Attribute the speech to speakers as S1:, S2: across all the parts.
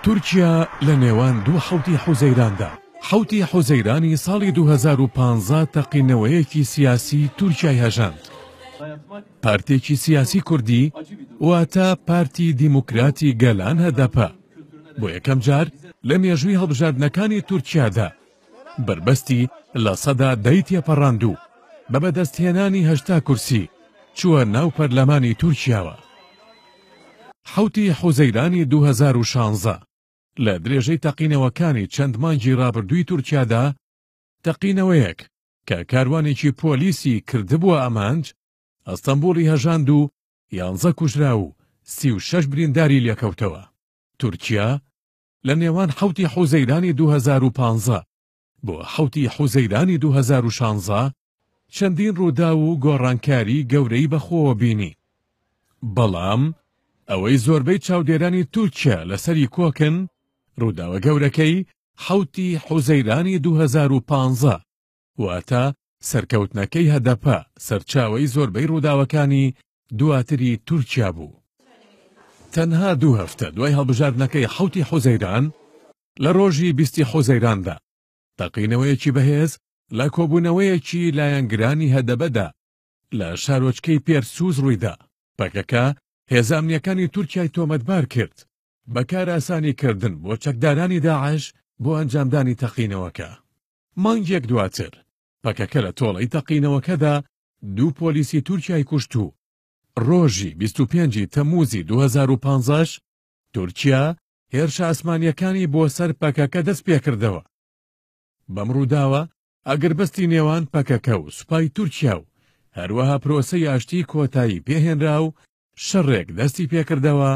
S1: تورکیا لە نێوان دوو حوتی حوزەیراندا. حوتی حوزەیرانی ساڵی 2015 تەقینەوەیەکی سیاسی تورکیای هەژاند. پارتێکی سیاسی کوردی واتە پارتی دیموکراتی گەلان هەدەپە بۆ یەکەم جار لە مێژووی هەڵبژاردنەکانی تورکیادا بربەستی لە سەدا 10 تێپەڕاند و بە بەدەستهێنانی 8 کورسی چووە ناو پەرلەمانی تورکیاوە. حوتی حوزەیرانی 2016 لە درێژەی تەقینەوەکانی چەند مانگی ڕابردووی تورکیادا تەقینەوەیەک کە کاروانێکی پۆلیسی کردبووە ئەمانج ئەستەمبوڵی هەژاند و 11 کوژرا و 36 برینداری لێکەوتەوە. تورکیا لە نێوان حوتی حوزەیرانی 2015 بۆ حوتی حوزەیرانی 2016 چەندین ڕوودا و گۆڕانکاری گەورەی بەخۆوە بینی. بەڵام ئەوەی زۆربەی چاودێرانی تورکیا لەسەری کۆکن ڕووداوە گەورەکەی حوتی حوزەیرانی 2015 واتە سەرکەوتنەکەی هەدەپە سەرچاوەی زۆربەی ڕووداوەکانی دواتری تورکیا بوو. تەنها 2 هەفتە دوای هەڵبژاردنەکەی حوتی حوزەیران لە ڕۆژی 20 حوزەیراندا تەقینەوەیەکی بەهێز لە کۆبوونەوەیەکی لایەنگرانی هەدەبەدا لە شارۆچکەی پێرسوز ڕوویدا. پەکەکە هێزانیەکانی تورکیای تۆمەتبار کرد بەکارئاسانی کردن بۆ چەکدارانی داعش بۆ ئەنجامدانی تەقینەوەکە. مانگێک دواتر پەکەکە لە تۆڵەی تەقینەوەکەدا 2 پۆلیسی تورکیای کوشت و ڕۆژی 25 تەمووزی 2015 تورکیا هێرشە ئاسمانیەکانی بۆ سەر پەکەکە دەست پێکردەوە. بەم ڕووداوە ئەگربەستی نێوان پەکەکە و سوپای تورکیا و هەروەها پرۆسەی ئاشتی کۆتایی پێهێنرا و شەڕێک دەستی پێکردەوە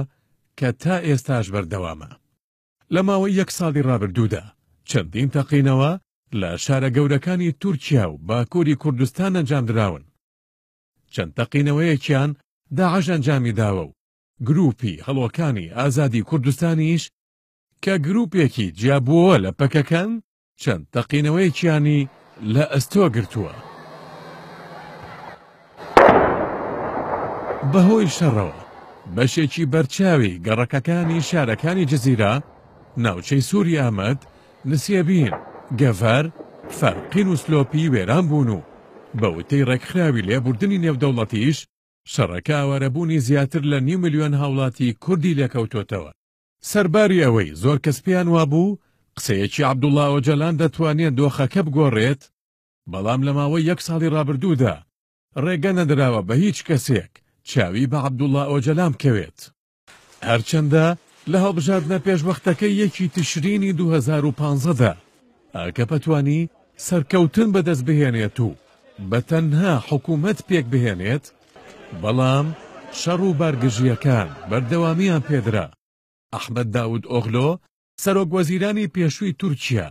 S1: کە تا ئێستاش بەردەوامە. لە ماوەی 1 ساڵی ڕابردوودا چەندین تەقینەوە لە شارە گەورەکانی تورکیا و باکووری کوردستان ئەنجامدراون. چەند تەقینەوەیەکیان داعش ئەنجامی داوە و گروپی هەڵۆکانی ئازادی کوردستانیش کە گروپێکی جیابووە لە پەکەکان چەند تەقینەوەیەکیانی لە ئەستۆ گرتووە. بەهۆی شەڕەوە بەشێکی بەرچاوی گەڕەکەکانی شارەکانی جەزیرە ناوچەی سووری ئەمەد نسیێبین گەڤەر فەرقین و سلۆپی وێران بوون و بەوتەی ڕێکخراوی لێبوردنی نێودەوڵەتیش شەڕەکە ئاوارەبوونی زیاتر لە 2 ملیۆن هاوڵاتی کوردی لێکەوتۆتەوە. سەرباری ئەوەی زۆر کەس پێیان وابوو قسەیەکی عەبدوڵڵا ئۆجەلان دەتوانێت دۆخەکە بگۆڕێت، بەڵام لە ماوەی 1 ساڵی ڕابردوودا ڕێگە نەدراوە بە هیچ کەسێک چاوی بە عەبدوڵڵا ئۆجەلان بکەوێت. هەرچەندە لە هەڵبژاردنە پێشوەختەکەی 1 تشرینی 2015دا ئاکە پەتوانی سەرکەوتن بەدەست بهێنێت و بە تەنها حکوومەت پێک بهێنێت، بەڵام شەڕ و بارگژیەکان بەردەوامیان پێدرا. ئەحمەد داود ئۆغلۆ سەرۆک وەزیرانی پێشووی تورکیا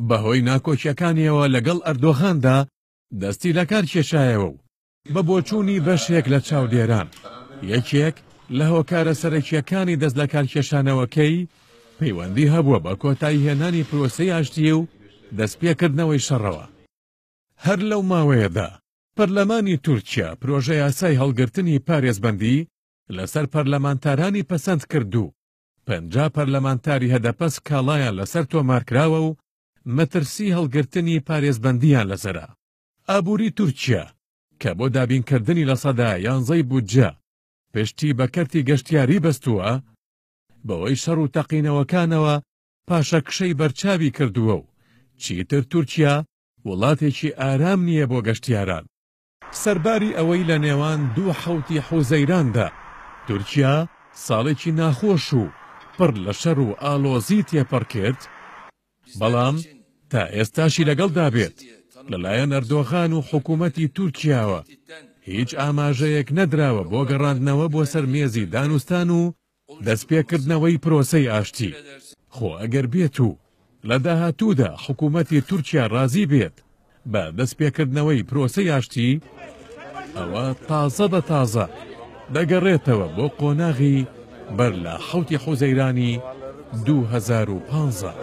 S1: بەهۆی ناکۆچیەکانیەوە لەگەڵ ئەردۆغاندا دەستی لەکار کێشایەوە و بە بۆچوونی بەشێک لە چاودێران یەکێک لە هۆکارە سەرەکیەکانی دەست لە کارکێشانەوەکەی پەیوەندی هەبووە بە کۆتایی هێنانی پرۆسەی ئاشتی و دەستپێکردنەوەی شەڕەوە. هەر لەو ماوەیەدا پەرلەمانی تورکیا پرۆژەی یاسای هەڵگرتنی پارێزبەندی لەسەر پەرلەمانتارانی پەسەند کرد و 50 پەرلەمانتاری هەدەپەس کاڵایان لەسەر تۆمارکراوە و مەترسی هەڵگرتنی پارێزبەندیان لەسەرا. ئابووری تورکیا کە بۆ دابینکردنی لە سەدا 11 بودجە پشتی بە کەرتی گەشتیاری بەستووە، بەوەی شەڕ و تەقینەوەکانەوە پاشەکشەی بەرچاوی کردووە و چیتر تورکیا وڵاتێکی ئارام نییە بۆ گەشتیاران. سەرباری ئەوەی لە نێوان 2 حوتی حوزەیراندا تورکیا ساڵێکی ناخۆش و پڕ لە شەڕ و ئالۆزی تێپەڕ کرد، بەڵام تا ئێستاشی لەگەڵدا بێت لەلایەن ئەردۆغان و حکوومەتی تورکیاوە هیچ ئاماژەیەک نەدراوە بۆ گەڕاندنەوە بۆ سەر مێزی دانوستان و دەستپێکردنەوەی پرۆسەی ئاشتی. خۆ ئەگەر بێت و لە داهاتوودا حکوومەتی تورکیا ڕازی بێت بە دەستپێکردنەوەی پرۆسەی ئاشتی، ئەوە تازە بە تازە دەگەڕێتەوە بۆ قۆناغی بەر لە حوتی حوزەیرانی 2015.